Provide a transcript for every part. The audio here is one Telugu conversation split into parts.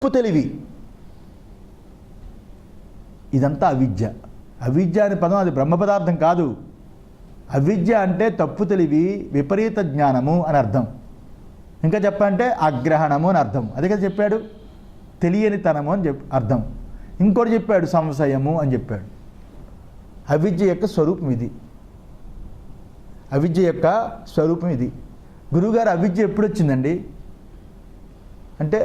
తప్పు తెలివి. ఇదంతా అవిద్య. అవిద్య అనే పదం అది బ్రహ్మ పదార్థం కాదు. అవిద్య అంటే తప్పు తెలివి, విపరీత జ్ఞానము అని అర్థం. ఇంకా చెప్పాలంటే అగ్రహణము అని అర్థం. అదే కదా చెప్పాడు, తెలియనితనము అని అర్థం. ఇంకోటి చెప్పాడు సంశయము అని చెప్పాడు. అవిద్య యొక్క స్వరూపం ఇది. అవిద్య యొక్క స్వరూపం ఇది. గురువుగారు అవిద్య ఎప్పుడు వచ్చిందండి అంటే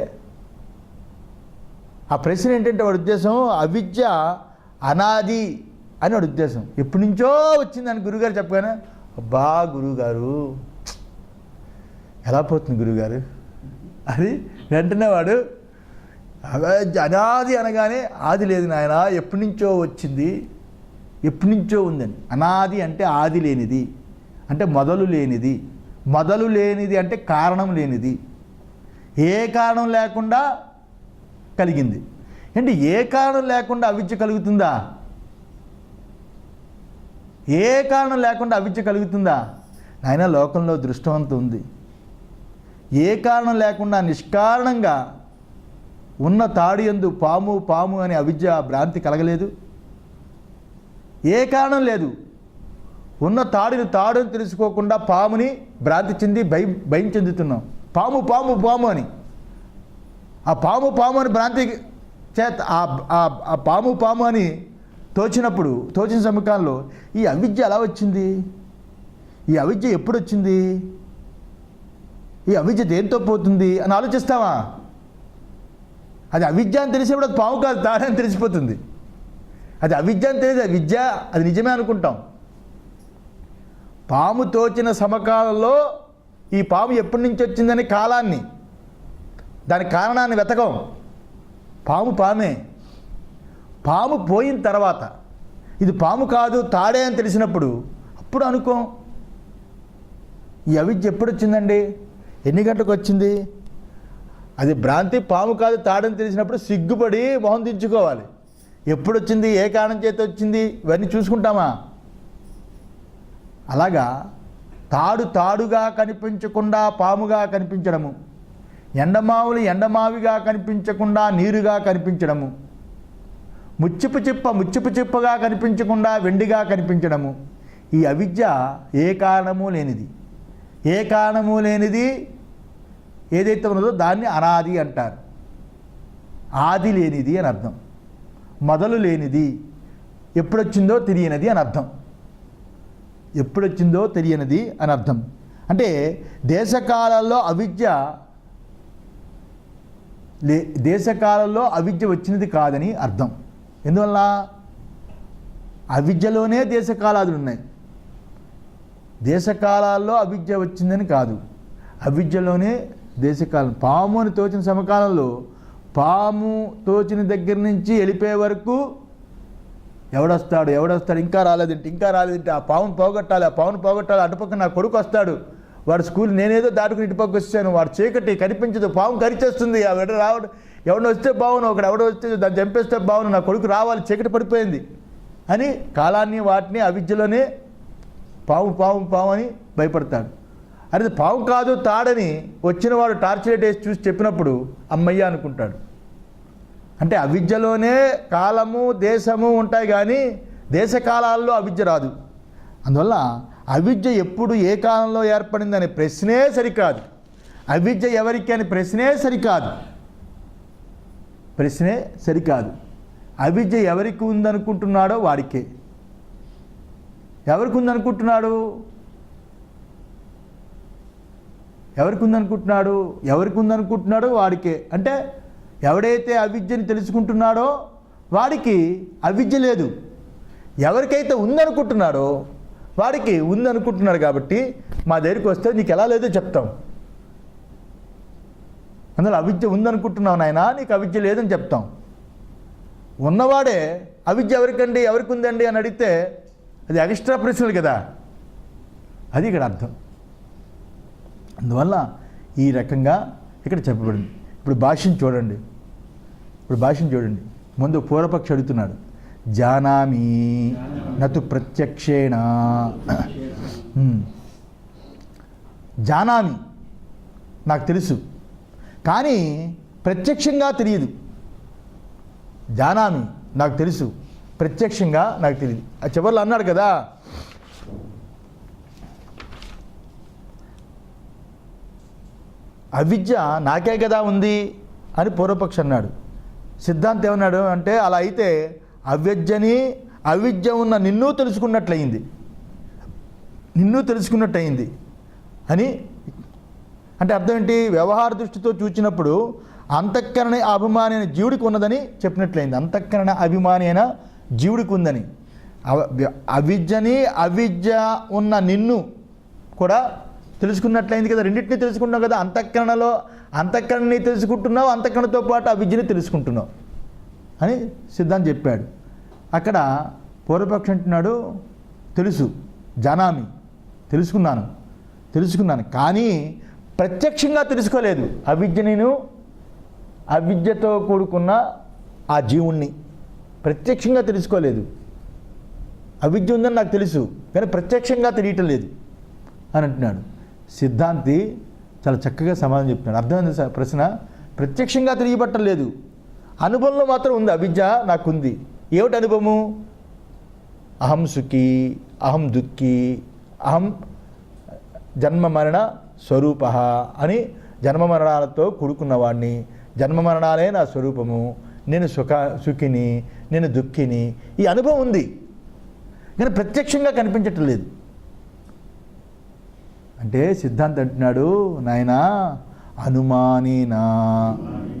ఆ ప్రశ్న ఏంటంటే వాడి ఉద్దేశం అవిద్య అనాది అని వాడి ఉద్దేశం. ఎప్పటి నుంచో వచ్చిందని గురువుగారు చెప్పగానే అబ్బా గురువుగారు ఎలా పోతుంది గురువుగారు అది వెంటనే వాడు అనాది అనగానే ఆది లేదు నాయన, ఎప్పటి నుంచో వచ్చింది, ఎప్పటి నుంచో ఉందని. అనాది అంటే ఆది లేనిది, అంటే మొదలు లేనిది. మొదలు లేనిది అంటే కారణం లేనిది, ఏ కారణం లేకుండా కలిగింది. అంటే ఏ కారణం లేకుండా అవిద్య కలుగుతుందా? ఏ కారణం లేకుండా అవిద్య కలుగుతుందా? నాయన లోకంలో దృష్టాంతం ఉంది. ఏ కారణం లేకుండా నిష్కారణంగా ఉన్న తాడు యందు పాము పాము అని అవిద్య భ్రాంతి కలగలేదు. ఏ కారణం లేదు. ఉన్న తాడుని తాడుని తెలుసుకోకుండా పాముని భ్రాంతి చెంది భయం చెందుతున్నాం. పాము పాము పాము అని ఆ పాము పాము అని భ్రాంతి చేత ఆ పాము పాము అని తోచినప్పుడు, తోచిన సమకాలంలో ఈ అవిద్య ఎలా వచ్చింది? ఈ అవిద్య ఎప్పుడు వచ్చింది? ఈ అవిద్య దేంతో పోతుంది అని ఆలోచిస్తావా? అది అవిద్య అని తెలిసినప్పుడు అది పాము కాదు తాడని తెలిసిపోతుంది. అది అవిద్య అని తెలియదు, విద్య అది నిజమే అనుకుంటాం. పాము తోచిన సమకాలంలో ఈ పాము ఎప్పటి నుంచి వచ్చిందని కాలాన్ని, దాని కారణాన్ని వెతకం. పాము పామే. పాము పోయిన తర్వాత ఇది పాము కాదు తాడే అని తెలిసినప్పుడు అప్పుడు అనుకోం ఈ అవిద్య ఎప్పుడు వచ్చిందండి, ఎన్ని గంటలకు వచ్చింది. అది భ్రాంతి, పాము కాదు తాడని తెలిసినప్పుడు సిగ్గుపడి మొహం దించుకోవాలి. ఎప్పుడు వచ్చింది, ఏ కారణం చేత వచ్చింది, ఇవన్నీ చూసుకుంటామా? అలాగా తాడు తాడుగా కనిపించకుండా పాముగా కనిపించడము, ఎండమావులు ఎండమావిగా కనిపించకుండా నీరుగా కనిపించడము, ముచ్చిపు చిప్పగా కనిపించకుండా వెండిగా కనిపించడము, ఈ అవిద్య ఏ కారణము లేనిది. ఏ కారణము లేనిది ఏదైతే ఉన్నదో దాన్ని అనాది అంటారు. ఆది లేనిది అని అర్థం. మొదలు లేనిది, ఎప్పుడొచ్చిందో తెలియనిది అని అర్థం. ఎప్పుడొచ్చిందో తెలియనిది అని అర్థం. అంటే దేశకాలాల్లో అవిద్య వచ్చినది కాదని అర్థం. ఎందువల్ల? అవిద్యలోనే దేశకాలాదులు ఉన్నాయి. దేశకాలాల్లో అవిద్య వచ్చిందని కాదు, అవిద్యలోనే దేశకాలం. పాము అని తోచిన సమకాలంలో పాము తోచిన దగ్గర నుంచి వెళ్ళిపోయే వరకు ఎవడొస్తాడు ఇంకా రాలేదంటే ఆ పావును పోగొట్టాలి, అటుపక్క నా కొడుకు వస్తాడు, వాడు స్కూల్ నేనేదో దాటుకుని ఇటుపక్క వచ్చాను, వాడు చీకటి కనిపించదు, పాము కరిచేస్తుంది, రావడం ఎవడో వస్తే బావును, ఎవడో వస్తే దాన్ని చంపేస్తే బావును, నా కొడుకు రావాలి, చీకటి పడిపోయింది అని కాలాన్ని వాటిని అవిద్యలోనే పాము అని భయపడతాడు. అదే పాము కాదు తాడని వచ్చినవాడు టార్చ్ లైట్ వేసి చూసి చెప్పినప్పుడు అమ్మయ్య అనుకుంటాడు. అంటే అవిద్యలోనే కాలము దేశము ఉంటాయి కానీ దేశకాలాల్లో అవిద్య రాదు. అందువల్ల అవిద్య ఎప్పుడు ఏ కాలంలో ఏర్పడిందనే ప్రశ్నే సరికాదు. అవిద్య ఎవరికి అని ప్రశ్నే సరికాదు. అవిద్య ఎవరికి ఉందనుకుంటున్నాడో వాడికే. ఎవరికి ఉందనుకుంటున్నాడు వాడికే. అంటే ఎవడైతే అవిద్యని తెలుసుకుంటున్నాడో వాడికి అవిద్య లేదు. ఎవరికైతే ఉందనుకుంటున్నాడో వాడికి ఉందనుకుంటున్నాడు. కాబట్టి మా దగ్గరికి వస్తే నీకు ఎలా లేదో చెప్తాం. అందులో అవిద్య ఉందనుకుంటున్నావు నాయన, నీకు అవిద్య లేదని చెప్తాం. ఉన్నవాడే అవిద్య ఎవరికి ఉందండి అని అడిగితే అది ఎక్స్ట్రా ప్రశ్నలు కదా, అది ఇక్కడ అర్థం. అందువల్ల ఈ రకంగా ఇక్కడ చెప్పబడింది. ఇప్పుడు భాష్యం చూడండి. ముందు పూర్వపక్షి అడుగుతున్నాడు, జానామి నతు ప్రత్యక్షేణ. జానామి నాకు తెలుసు, కానీ ప్రత్యక్షంగా తెలియదు. జానామి నాకు తెలుసు, ప్రత్యక్షంగా నాకు తెలియదు. ఆ చివరిలో అన్నాడు కదా, అవిద్య నాకే కదా ఉంది అని పూర్వపక్షి అన్నాడు. సిద్ధాంతం ఏమన్నాడు అంటే, అలా అయితే అవిద్య ఉన్న నిన్ను తెలుసుకున్నట్లయింది అని. అంటే అర్థం ఏంటి? వ్యవహార దృష్టితో చూచినప్పుడు అంతఃకరణ అభిమాని అయిన జీవుడికి ఉన్నదని చెప్పినట్లయింది. అంతఃకరణ అభిమాని అయిన జీవుడికి ఉందని. అవిద్య ఉన్న నిన్ను కూడా తెలుసుకున్నట్లయింది కదా. రెండింటినీ తెలుసుకుంటున్నావు కదా. అంతఃకరణని తెలుసుకుంటున్నావు, అంతఃకరణతో పాటు అవిద్యని తెలుసుకుంటున్నావు అని సిద్ధాంతం చెప్పాడు. అక్కడ పూర్వపక్షి అంటున్నాడు, తెలుసు, జానామి, తెలుసుకున్నాను కానీ ప్రత్యక్షంగా తెలుసుకోలేదు. అవిద్యతో కూడుకున్న ఆ జీవుణ్ణి ప్రత్యక్షంగా తెలుసుకోలేదు. అవిద్య ఉందని నాకు తెలుసు కానీ ప్రత్యక్షంగా తెలియటం లేదు అని అంటున్నాడు. సిద్ధాంతి చాలా చక్కగా సమాధానం చెప్తున్నాడు. అర్థమైంది ప్రశ్న? ప్రత్యక్షంగా తెలియబట్టం లేదు, అనుభవంలో మాత్రం ఉంది. అవిద్య నాకుంది. ఏమిటి అనుభవము? అహం సుఖీ, అహం దుఃఖీ, అహం జన్మ మరణ స్వరూప అని, జన్మ మరణాలతో కూడుకున్నవాడిని, జన్మ మరణాలే నా స్వరూపము, నేను సుఖిని, నేను దుఃఖిని, ఈ అనుభవం ఉంది కానీ ప్రత్యక్షంగా కనిపించటం లేదు. అంటే సిద్ధాంతం అంటున్నాడు, నాయనా,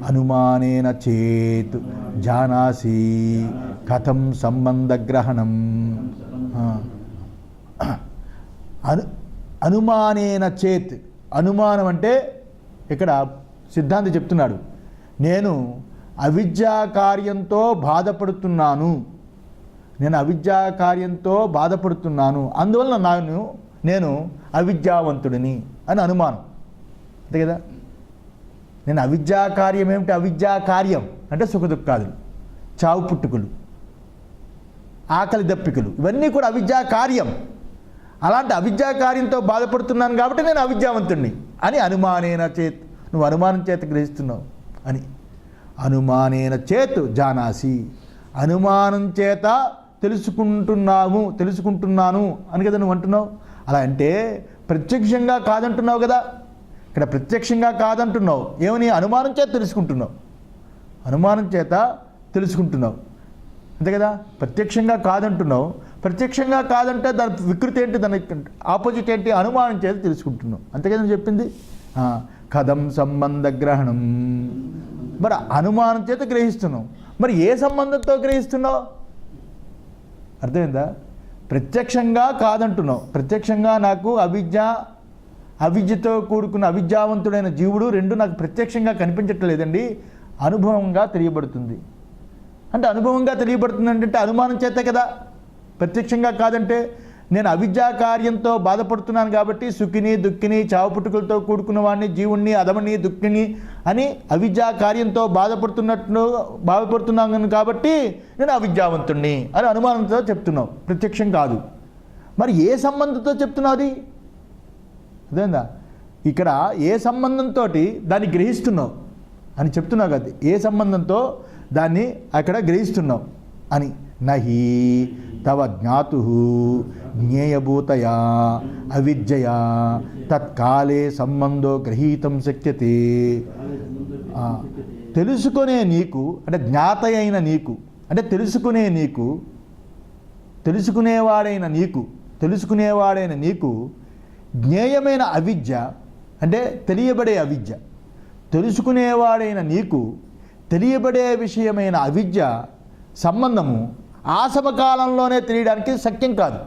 అనుమానేన చేత్ జానాసి కథం సంబంధగ్రహణం. అనుమానేన చేత్, అనుమానం అంటే ఇక్కడ సిద్ధాంతి చెప్తున్నాడు, నేను అవిద్యా కార్యంతో బాధపడుతున్నాను, అందువల్ల నేను అవిద్యావంతుడిని అని అనుమానం. అంతే కదా. నేను అవిద్యా కార్యం ఏమిటి? అవిద్యా కార్యం అంటే సుఖదుఖాదులు, చావు పుట్టుకులు, ఆకలి దప్పికలు, ఇవన్నీ కూడా అవిద్యా కార్యం. అలాంటి అవిద్యా కార్యంతో బాధపడుతున్నాను కాబట్టి నేను అవిద్యావంతుడిని అని అనుమానేన చేత్, నువ్వు అనుమానం చేత గ్రహిస్తున్నావు అని. అనుమానేన చేత్ జానాసి, అనుమానం చేత తెలుసుకుంటున్నాను అని కదా నువ్వు అంటున్నావు. అలా అంటే ప్రత్యక్షంగా కాదంటున్నావు కదా. ఇక్కడ ప్రత్యక్షంగా కాదంటున్నావు, ఏమని? అనుమానం చేత తెలుసుకుంటున్నావు, అంతే కదా. ప్రత్యక్షంగా కాదంటున్నావు. ప్రత్యక్షంగా కాదంటే దాని వికృతి ఏంటి? దాని ఆపోజిట్ ఏంటి? అనుమానం చేత తెలుసుకుంటున్నావు, అంతే కదా చెప్పింది. కథం సంబంధ గ్రహణం, మరి అనుమానం చేత గ్రహిస్తున్నావు. మరి ఏ సంబంధంతో గ్రహిస్తున్నావు? అర్థమైందా? ప్రత్యక్షంగా కాదంటున్నావు. ప్రత్యక్షంగా నాకు అవిద్యతో కూడుకున్న అవిద్యావంతుడైన జీవుడు రెండు నాకు ప్రత్యక్షంగా కనిపించట్లేదండి, అనుభవంగా తెలియబడుతుంది. అంటే అనుభవంగా తెలియబడుతుంది అంటే అనుమానం చేతే కదా. ప్రత్యక్షంగా కాదంటే నేను అవిద్యా కార్యంతో బాధపడుతున్నాను కాబట్టి సుఖిని, దుఃఖిని, చావు పుట్టుకలతో కూడుకున్న వాడిని, జీవుణ్ణి, అధమని, దుఃఖిని అని అవిద్యా కార్యంతో బాధపడుతున్నాను కాబట్టి నేను అవిద్యావంతుణ్ణి అని అనుమానంతో చెప్తున్నావు, ప్రత్యక్షం కాదు. మరి ఏ సంబంధంతో చెప్తున్నావు అది? అదేందా? ఇక్కడ ఏ సంబంధంతో దాన్ని గ్రహిస్తున్నావు అని చెప్తున్నావు కదా. ఏ సంబంధంతో దాన్ని అక్కడ గ్రహిస్తున్నావు అని. నహి తవ జ్ఞాతు జ్ఞేయభూతయా అవిద్యయా తత్కాలే సంబంధో గ్రహీతం శక్యతే. తెలుసుకునే నీకు అంటే జ్ఞాత అయిన నీకు అంటే తెలుసుకునేవాడైన నీకు జ్ఞేయమైన అవిద్య అంటే తెలియబడే అవిద్య, తెలుసుకునేవాడైన నీకు తెలియబడే విషయమైన అవిద్య సంబంధము ఆ సమకాలంలోనే తెలియడానికి శక్యం కాదు.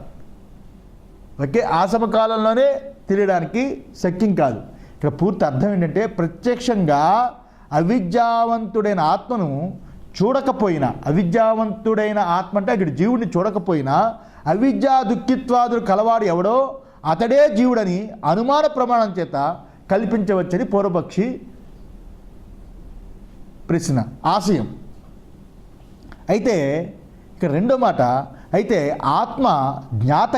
ఓకే, ఆ సమకాలంలోనే తెలియడానికి శక్యం కాదు. ఇక్కడ పూర్తి అర్థం ఏంటంటే ప్రత్యక్షంగా అవిద్యావంతుడైన ఆత్మను చూడకపోయినా, అవిద్యావంతుడైన ఆత్మ అంటే ఇక్కడ జీవుడిని చూడకపోయినా అవిద్యా దుఃఖిత్వాదులు కలవాడు ఎవడో అతడే జీవుడని అనుమాన ప్రమాణం చేత కల్పించవచ్చని పూర్వపక్షి ప్రశ్న ఆశయం. అయితే ఇక రెండో మాట, అయితే ఆత్మ జ్ఞాత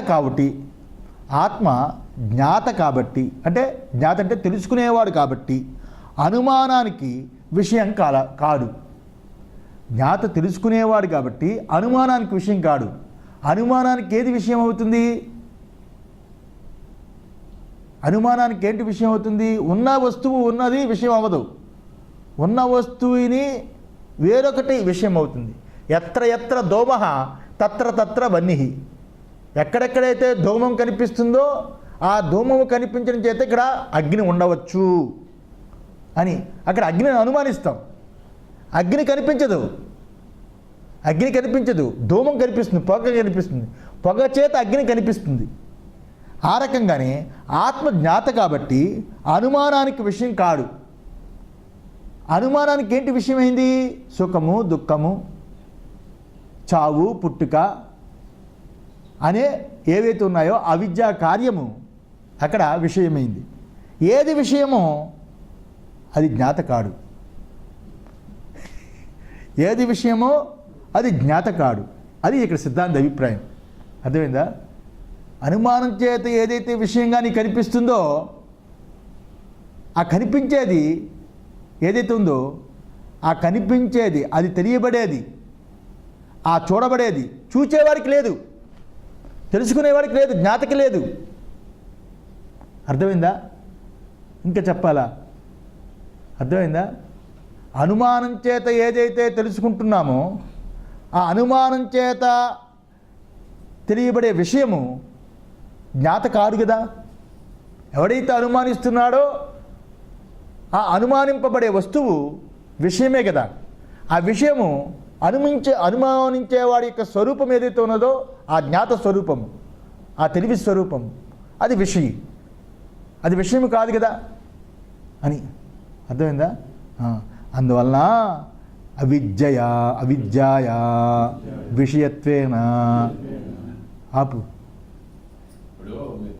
కాబట్టి అంటే జ్ఞాత అంటే తెలుసుకునేవాడు కాబట్టి అనుమానానికి విషయం కాదు. జ్ఞాత తెలుసుకునేవాడు కాబట్టి అనుమానానికి విషయం కాడు. అనుమానానికి ఏది విషయం అవుతుంది? అనుమానానికి ఏంటి విషయం అవుతుంది? ఉన్న వస్తువు ఉన్నది విషయం అవ్వదు. ఉన్న వస్తువుని వేరొకటి విషయం అవుతుంది. ఎత్ర ఎత్ర దోమః తత్ర తత్ర వన్నిః. ఎక్కడెక్కడైతే ధూమం కనిపిస్తుందో ఆ ధూమము కనిపించడం చేత ఇక్కడ అగ్ని ఉండవచ్చు అని అక్కడ అగ్నిని అనుమానిస్తాం. అగ్ని కనిపించదు, అగ్ని కనిపించదు, ధూమం కనిపిస్తుంది, పొగ కనిపిస్తుంది, పొగ చేత అగ్ని కనిపిస్తుంది. ఆ రకంగానే ఆత్మ జ్ఞాత కాబట్టి అనుమానానికి విషయం కాడు. అనుమానానికి ఏంటి విషయమైంది? సుఖము, దుఃఖము, చావు, పుట్టుక అనే ఏవైతే ఉన్నాయో అవిద్యా కార్యము అక్కడ విషయమైంది. ఏది విషయమో అది జ్ఞాత కాడు. ఏది విషయమో అది జ్ఞాత కాడు. అది ఇక్కడ సిద్ధాంత అభిప్రాయం. అర్థమైందా? అనుమానం చేత ఏదైతే విషయంగా నీకు కనిపిస్తుందో ఆ కనిపించేది ఏదైతే ఉందో ఆ కనిపించేది, అది తెలియబడేది, ఆ చూడబడేది చూచేవాడికి లేదు, తెలుసుకునేవాడికి లేదు, జ్ఞాతకి లేదు. అర్థమైందా? ఇంకా చెప్పాలా? అర్థమైందా? అనుమానం చేత ఏదైతే తెలుసుకుంటున్నామో ఆ అనుమానం చేత తెలియబడే విషయము జ్ఞాత కాదు కదా. ఎవడైతే అనుమానిస్తున్నాడో ఆ అనుమానింపబడే వస్తువు విషయమే కదా. ఆ విషయము అనుమానించేవాడి యొక్క స్వరూపం ఏదైతే ఉన్నదో ఆ జ్ఞాత స్వరూపము, ఆ తెలివి స్వరూపము అది విషయం, అది విషయం కాదు కదా అని. అర్థమైందా? అందువలన అవిద్యయా విషయత్వేన ఆపు